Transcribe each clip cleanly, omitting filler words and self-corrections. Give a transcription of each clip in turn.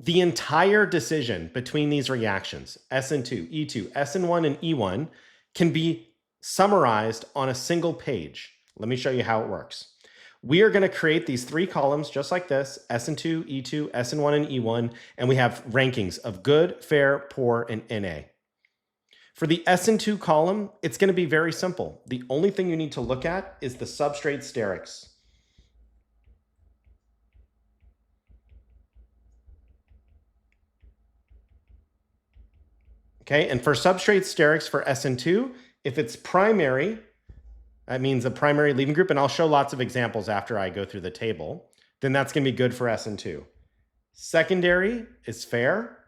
The entire decision between these reactions, SN2, E2, SN1, and E1, can be summarized on a single page. Let me show you how it works. We are going to create these three columns just like this, SN2, E2, SN1, and E1, and we have rankings of good, fair, poor, and NA. For the SN2 column, it's going to be very simple. The only thing you need to look at is the substrate sterics. Okay, and for substrate sterics for SN2, if it's primary, that means a primary leaving group, and I'll show lots of examples after I go through the table, then that's going to be good for SN2. Secondary is fair.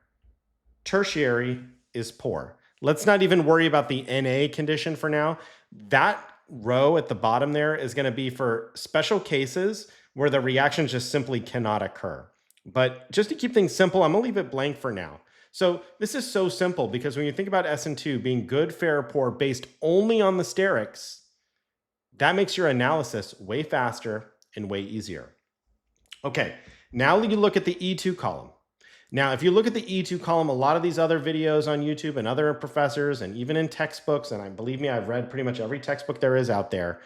Tertiary is poor. Let's not even worry about the NA condition for now. That row at the bottom there is going to be for special cases where the reactions just simply cannot occur. But just to keep things simple, I'm going to leave it blank for now. So this is so simple because when you think about SN2 being good, fair, poor based only on the sterics, that makes your analysis way faster and way easier. Okay, now you look at the E2 column. Now, if you look at the E2 column, a lot of these other videos on YouTube and other professors and even in textbooks, and believe me, I've read pretty much every textbook there is out there,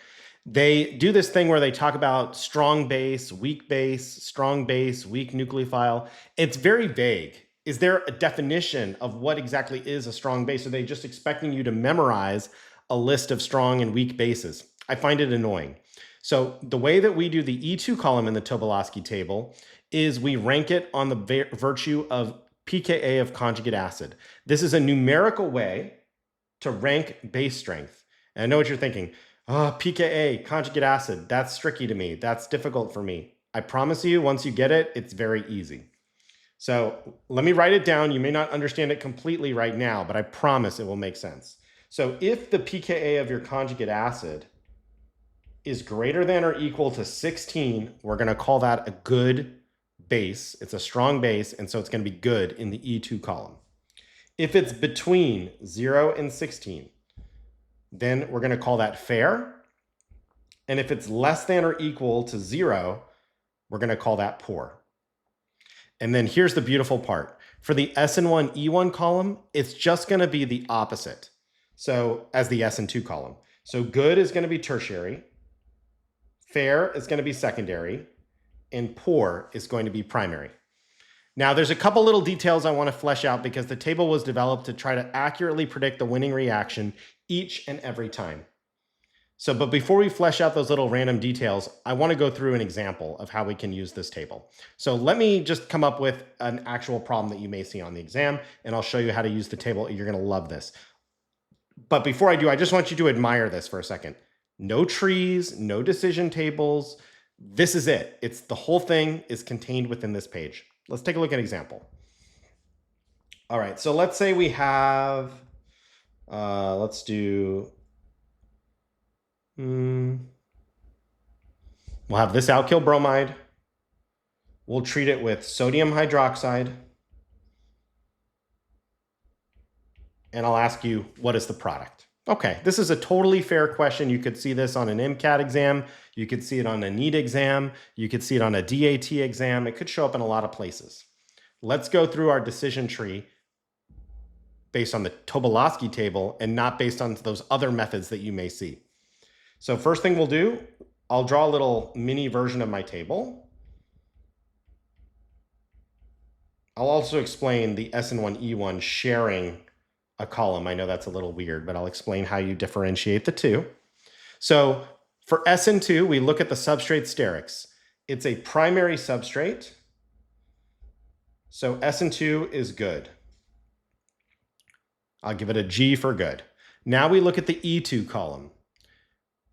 they do this thing where they talk about strong base, weak nucleophile. It's very vague. Is there a definition of what exactly is a strong base? Are they just expecting you to memorize a list of strong and weak bases? I find it annoying. So the way that we do the E2 column in the Tobolowsky table is we rank it on the virtue of pKa of conjugate acid. This is a numerical way to rank base strength. And I know what you're thinking. Oh, pKa, conjugate acid, that's tricky to me. That's difficult for me. I promise you, once you get it, it's very easy. So let me write it down. You may not understand it completely right now, but I promise it will make sense. So if the pKa of your conjugate acid is greater than or equal to 16, we're going to call that a good base. It's a strong base, and so it's going to be good in the E2 column. If it's between 0 and 16, then we're going to call that fair. And if it's less than or equal to 0, we're going to call that poor. And then here's the beautiful part. For the SN1 E1 column, it's just going to be the opposite. So as the SN2 column. So good is going to be tertiary, fair is going to be secondary, and poor is going to be primary. Now there's a couple little details I want to flesh out because the table was developed to try to accurately predict the winning reaction each and every time. So, but before we flesh out those little random details, I want to go through an example of how we can use this table. So let me just come up with an actual problem that you may see on the exam, and I'll show you how to use the table. You're going to love this. But before I do, I just want you to admire this for a second. No trees, no decision tables. This is it. It's the whole thing is contained within this page. Let's take a look at an example. All right, so let's say we have, let's do, we'll have this alkyl bromide. We'll treat it with sodium hydroxide. And I'll ask you, what is the product? Okay, this is a totally fair question. You could see this on an MCAT exam. You could see it on a Neet exam. You could see it on a DAT exam. It could show up in a lot of places. Let's go through our decision tree based on the Tobolowsky table and not based on those other methods that you may see. So first thing we'll do, I'll draw a little mini version of my table. I'll also explain the SN1 E1 sharing a column. I know that's a little weird, but I'll explain how you differentiate the two. So for SN2, we look at the substrate sterics. It's a primary substrate. So SN2 is good. I'll give it a G for good. Now we look at the E2 column.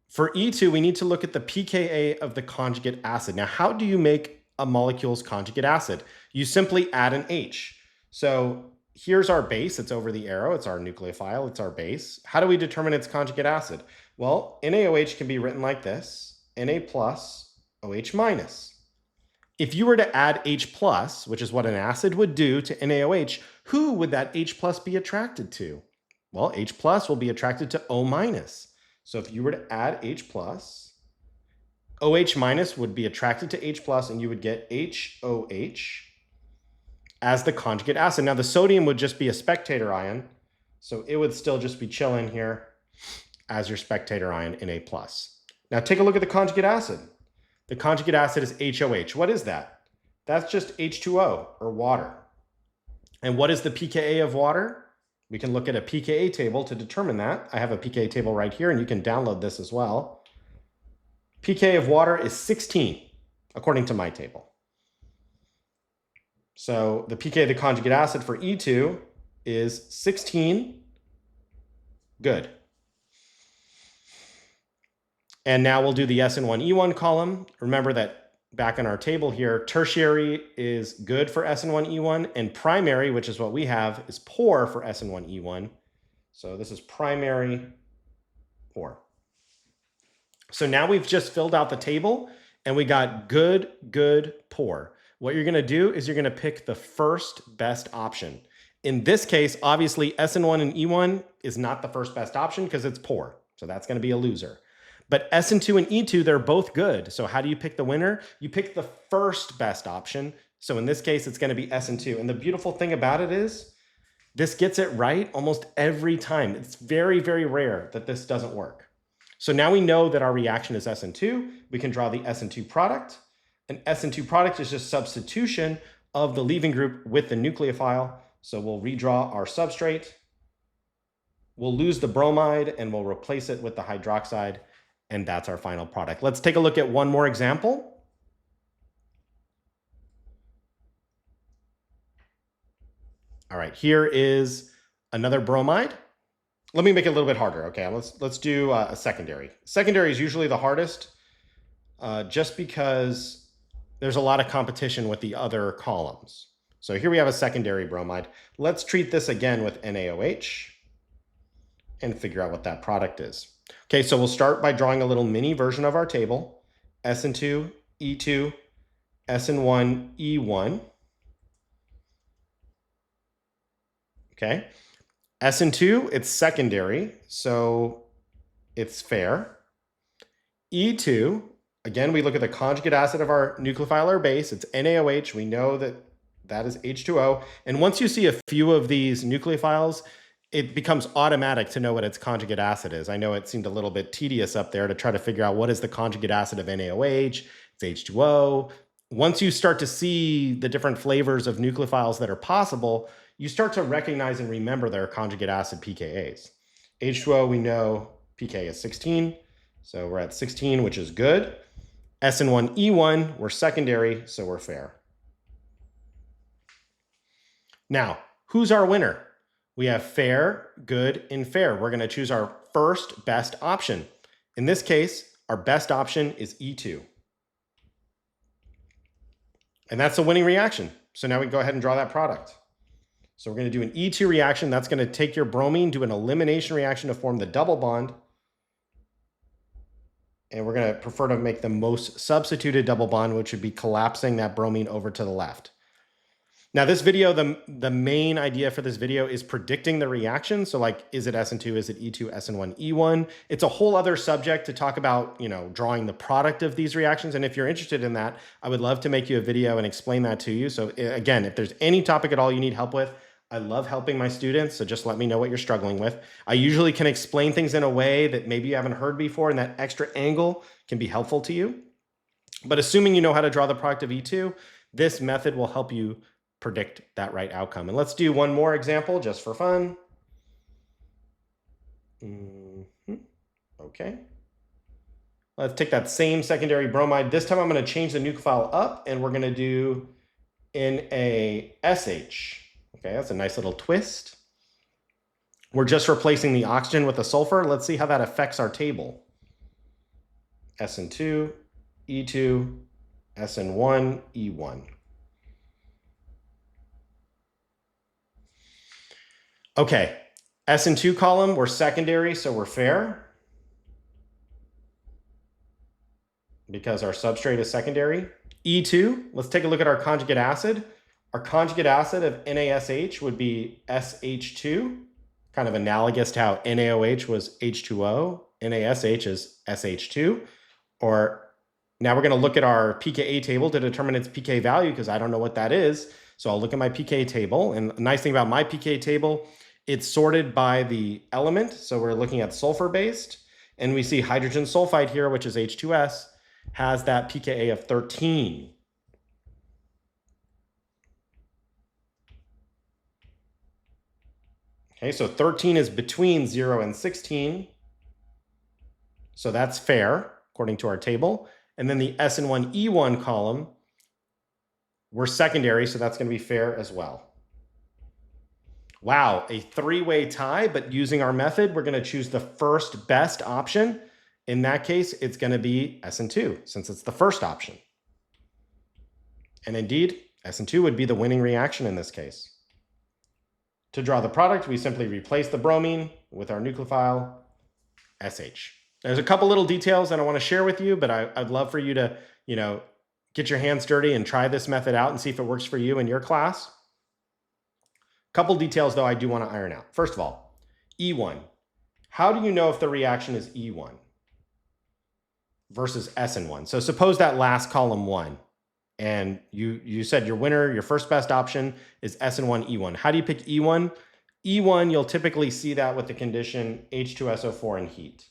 For E2, we need to look at the pKa of the conjugate acid. Now, how do you make a molecule's conjugate acid? You simply add an H. So here's our base. It's over the arrow. It's our nucleophile. It's our base. How do we determine its conjugate acid? Well, NaOH can be written like this, Na plus OH minus. If you were to add H plus, which is what an acid would do to NaOH, who would that H plus be attracted to? Well, H plus will be attracted to O minus. So if you were to add H plus, OH minus would be attracted to H plus, and you would get HOH. as the conjugate acid. Now the sodium would just be a spectator ion, so it would still just be chilling here as your spectator ion in A+. Now take a look at the conjugate acid. The conjugate acid is HOH. What is that? That's just H2O, or water. And what is the pKa of water? We can look at a pKa table to determine that. I have a pKa table right here, and you can download this as well. pKa of water is 16, according to my table. So the pKa of the conjugate acid for E2 is 16. Good. And now we'll do the SN1 E1 column. Remember that back in our table here, tertiary is good for SN1 E1, and primary, which is what we have, is poor for SN1 E1. So this is primary, poor. So now we've just filled out the table, and we got good, good, poor. What you're going to do is you're going to pick the first best option. In this case, obviously, SN1 and E1 is not the first best option because it's poor. So that's going to be a loser. But SN2 and E2, they're both good. So how do you pick the winner? You pick the first best option. So in this case, it's going to be SN2. And the beautiful thing about it is this gets it right almost every time. It's very, very rare that this doesn't work. So now we know that our reaction is SN2. We can draw the SN2 product. An SN2 product is just substitution of the leaving group with the nucleophile. So we'll redraw our substrate. We'll lose the bromide and we'll replace it with the hydroxide. And that's our final product. Let's take a look at one more example. All right, here is another bromide. Let me make it a little bit harder. Okay, let's do a secondary. Secondary is usually the hardest just because there's a lot of competition with the other columns. So here we have a secondary bromide. Let's treat this again with NaOH and figure out what that product is. Okay, so we'll start by drawing a little mini version of our table. SN2, E2, SN1, E1. Okay, SN2, it's secondary, so it's fair. E2, again, we look at the conjugate acid of our nucleophile or base. It's NaOH. We know that that is H2O. And once you see a few of these nucleophiles, it becomes automatic to know what its conjugate acid is. I know it seemed a little bit tedious up there to try to figure out what is the conjugate acid of NaOH, it's H2O. Once you start to see the different flavors of nucleophiles that are possible, you start to recognize and remember their conjugate acid pKa's. H2O, we know pK is 16, so we're at 16, which is good. SN1, E1, we're secondary, so we're fair. Now, who's our winner? We have fair, good, and fair. We're going to choose our first best option. In this case, our best option is E2. And that's a winning reaction. So now we can go ahead and draw that product. So we're going to do an E2 reaction. That's going to take your bromine, do an elimination reaction to form the double bond. And we're going to prefer to make the most substituted double bond, which would be collapsing that bromine over to the left. Now this video, the main idea for this video is predicting the reaction. So like, is it SN2, is it E2, SN1, E1? It's a whole other subject to talk about, drawing the product of these reactions. And if you're interested in that, I would love to make you a video and explain that to you. So again, if there's any topic at all you need help with, I love helping my students. So just let me know what you're struggling with. I usually can explain things in a way that maybe you haven't heard before, and that extra angle can be helpful to you. But assuming you know how to draw the product of E2, this method will help you predict that right outcome. And let's do one more example just for fun. Okay. Let's take that same secondary bromide. This time I'm going to change the nucleophile up, and we're going to do NaSH. Okay, that's a nice little twist. We're just replacing the oxygen with the sulfur. Let's see how that affects our table. SN2, E2, SN1, E1. Okay, SN2 column, we're secondary, so we're fair because our substrate is secondary. E2, let's take a look at our conjugate acid. Our conjugate acid of NaSH would be SH2, kind of analogous to how NaOH was H2O. NaSH is SH2. Or now we're going to look at our pKa table to determine its pK value because I don't know what that is. So I'll look at my pK table, and the nice thing about my pK table, it's sorted by the element. So we're looking at sulfur-based, and we see hydrogen sulfide here, which is H2S, has that pKa of 13. Okay, so 13 is between 0 and 16. So that's fair, according to our table. And then the SN1E1 column, we're secondary, so that's going to be fair as well. Wow, a three-way tie, but using our method, we're going to choose the first best option. In that case, it's going to be SN2, since it's the first option. And indeed, SN2 would be the winning reaction in this case. To draw the product, we simply replace the bromine with our nucleophile, SH. There's a couple little details that I want to share with you, but I'd love for you to, get your hands dirty and try this method out and see if it works for you in your class. Couple details, though, I do want to iron out. First of all, E1. How do you know if the reaction is E1 versus SN1? So suppose that last column won, and you said your winner, your first best option is SN1 E1. How do you pick E1? E1, you'll typically see that with the condition H2SO4 and heat.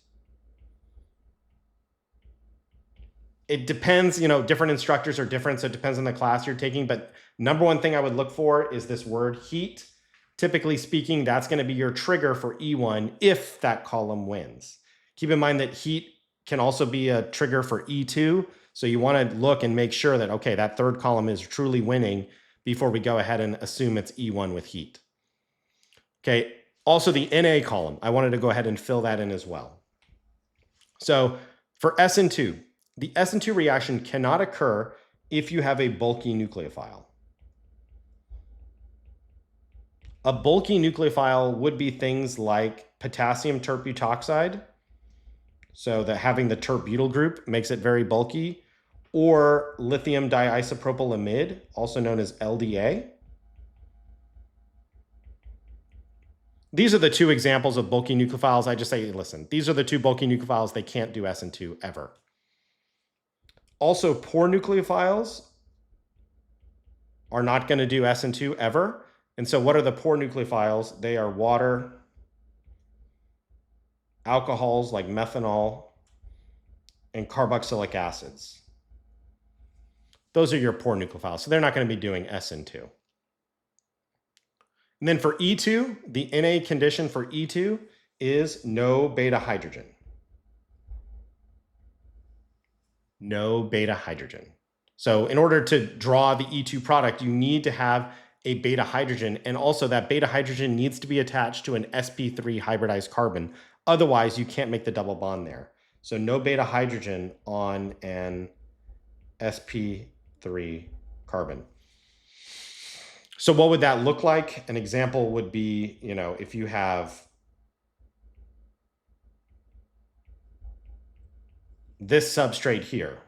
It depends, different instructors are different, so it depends on the class you're taking. But number one thing I would look for is this word heat. Typically speaking, that's going to be your trigger for E1 if that column wins. Keep in mind that heat can also be a trigger for E2. So you want to look and make sure that, okay, that third column is truly winning before we go ahead and assume it's E1 with heat. Okay, also the Na column, I wanted to go ahead and fill that in as well. So for SN2, the SN2 reaction cannot occur if you have a bulky nucleophile. A bulky nucleophile would be things like potassium terbutoxide. So that having the terp-butyl group makes it very bulky, or lithium diisopropylamide, also known as LDA. These are the two examples of bulky nucleophiles. I just say, listen, these are the two bulky nucleophiles. They can't do SN2 ever. Also, poor nucleophiles are not going to do SN2 ever. And so what are the poor nucleophiles? They are water, alcohols like methanol, and carboxylic acids. Those are your poor nucleophiles. So they're not going to be doing SN2. And then for E2, the Na condition for E2 is no beta hydrogen. No beta hydrogen. So in order to draw the E2 product, you need to have a beta hydrogen, and also that beta hydrogen needs to be attached to an sp3 hybridized carbon. Otherwise, you can't make the double bond there. So no beta hydrogen on an sp3 carbon. So what would that look like? An example would be, if you have this substrate here.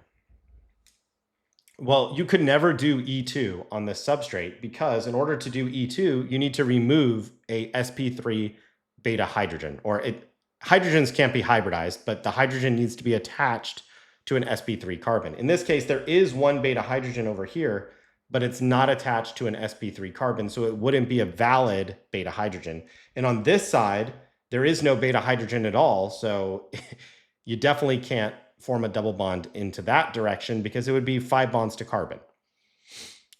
Well, you could never do E2 on this substrate because in order to do E2, you need to remove a sp3 beta hydrogen, or hydrogens can't be hybridized, but the hydrogen needs to be attached to an sp3 carbon. In this case, there is one beta hydrogen over here, but it's not attached to an sp3 carbon, so it wouldn't be a valid beta hydrogen. And on this side, there is no beta hydrogen at all, so you definitely can't form a double bond into that direction because it would be 5 bonds to carbon.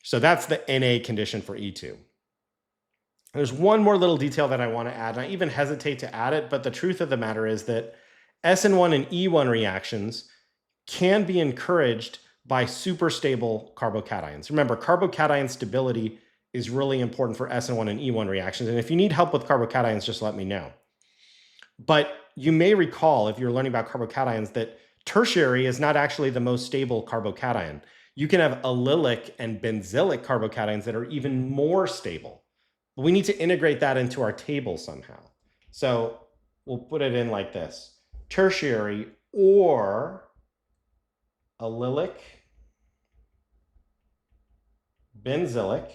So that's the Na condition for E2. There's one more little detail that I want to add, and I even hesitate to add it, but the truth of the matter is that SN1 and E1 reactions can be encouraged by superstable carbocations. Remember, carbocation stability is really important for SN1 and E1 reactions, and if you need help with carbocations, just let me know. But you may recall, if you're learning about carbocations, that tertiary is not actually the most stable carbocation. You can have allylic and benzylic carbocations that are even more stable. But we need to integrate that into our table somehow. So we'll put it in like this: tertiary or allylic, benzylic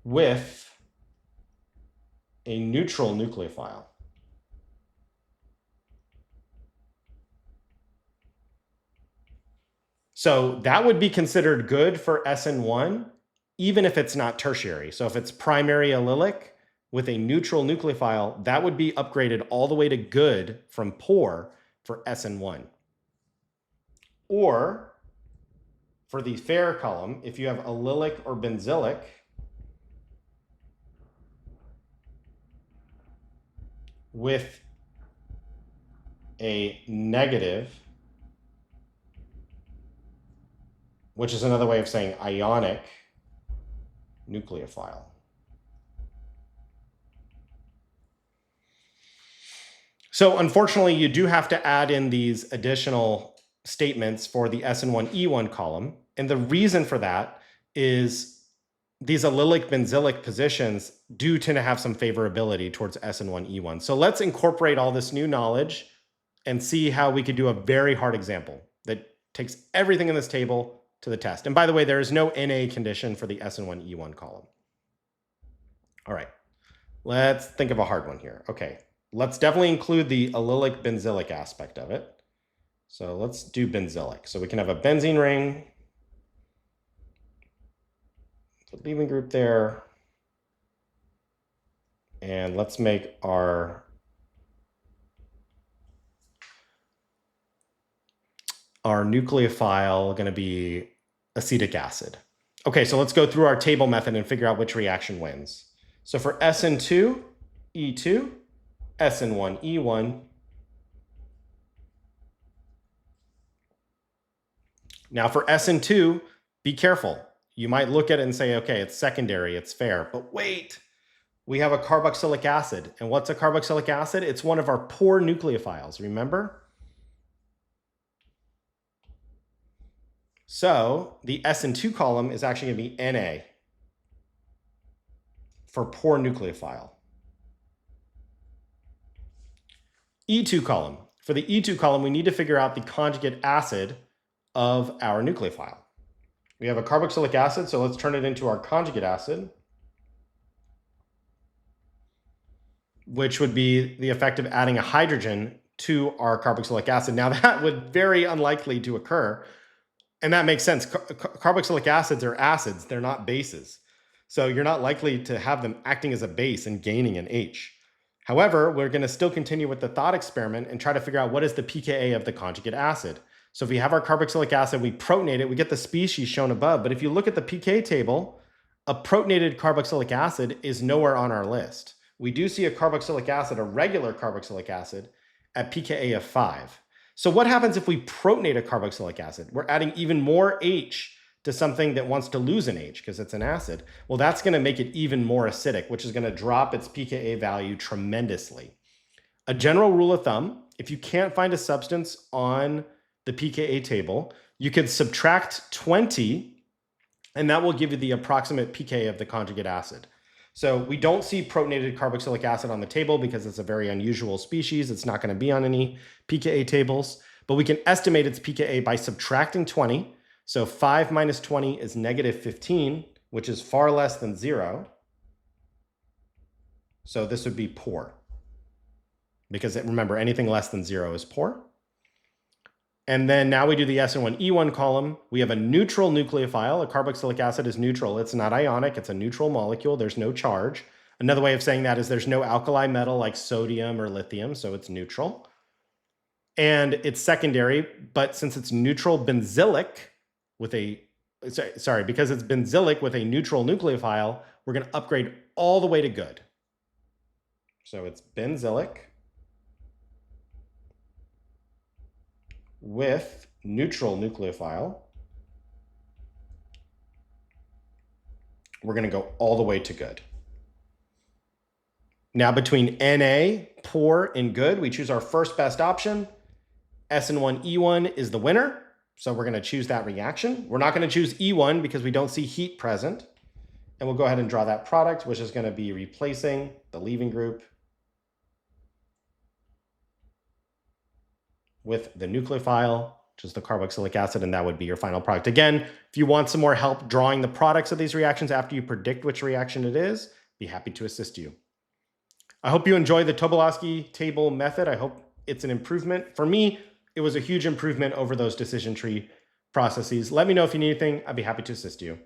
with a neutral nucleophile. So that would be considered good for SN1, even if it's not tertiary. So if it's primary allylic with a neutral nucleophile, that would be upgraded all the way to good from poor for SN1. Or for the fair column, if you have allylic or benzylic, with a negative, which is another way of saying ionic nucleophile. So unfortunately, you do have to add in these additional statements for the SN1E1 column. And the reason for that is these allylic benzylic positions do tend to have some favorability towards SN1E1. So let's incorporate all this new knowledge and see how we could do a very hard example that takes everything in this table to the test. And by the way, there is no NA condition for the SN1E1 column. All right, let's think of a hard one here. Okay, let's definitely include the allylic benzylic aspect of it. So let's do benzylic. So we can have a benzene ring, the leaving group there, and let's make our nucleophile going to be acetic acid. Okay, so let's go through our table method and figure out which reaction wins. So for SN2, E2, SN1, E1. Now for SN2, be careful. You might look at it and say, okay, it's secondary, it's fair, but wait, we have a carboxylic acid. And what's a carboxylic acid? It's one of our poor nucleophiles, remember? So the SN2 column is actually going to be Na for poor nucleophile. E2 column. For the E2 column, we need to figure out the conjugate acid of our nucleophile. We have a carboxylic acid, so let's turn it into our conjugate acid, which would be the effect of adding a hydrogen to our carboxylic acid. Now that would be very unlikely to occur. And that makes sense. Carboxylic acids are acids. They're not bases. So you're not likely to have them acting as a base and gaining an H. However, we're going to still continue with the thought experiment and try to figure out what is the pKa of the conjugate acid. So if we have our carboxylic acid, we protonate it, we get the species shown above. But if you look at the pK table, a protonated carboxylic acid is nowhere on our list. We do see a carboxylic acid, a regular carboxylic acid, at pKa of 5. So what happens if we protonate a carboxylic acid? We're adding even more H to something that wants to lose an H because it's an acid. Well, that's going to make it even more acidic, which is going to drop its pKa value tremendously. A general rule of thumb, if you can't find a substance on the pKa table, you could subtract 20, and that will give you the approximate pK of the conjugate acid. So we don't see protonated carboxylic acid on the table because it's a very unusual species. It's not going to be on any pKa tables, but we can estimate its pKa by subtracting 20. So 5 minus 20 is negative 15, which is far less than 0. So this would be poor because remember, anything less than 0 is poor. And then now we do the SN1E1 column. We have a neutral nucleophile. A carboxylic acid is neutral. It's not ionic. It's a neutral molecule. There's no charge. Another way of saying that is there's no alkali metal like sodium or lithium, so it's neutral. And it's secondary, but since it's neutral benzylic with a, because it's benzylic with a neutral nucleophile, we're going to upgrade all the way to good. So it's benzylic with neutral nucleophile. We're going to go all the way to good. Now between Na, poor, and good, we choose our first best option. SN1E1 is the winner, so we're going to choose that reaction. We're not going to choose E1 because we don't see heat present. And we'll go ahead and draw that product, which is going to be replacing the leaving group with the nucleophile, which is the carboxylic acid, and that would be your final product. Again, if you want some more help drawing the products of these reactions after you predict which reaction it is, be happy to assist you. I hope you enjoy the Tobolowsky table method. I hope it's an improvement. For me, it was a huge improvement over those decision tree processes. Let me know if you need anything. I'd be happy to assist you.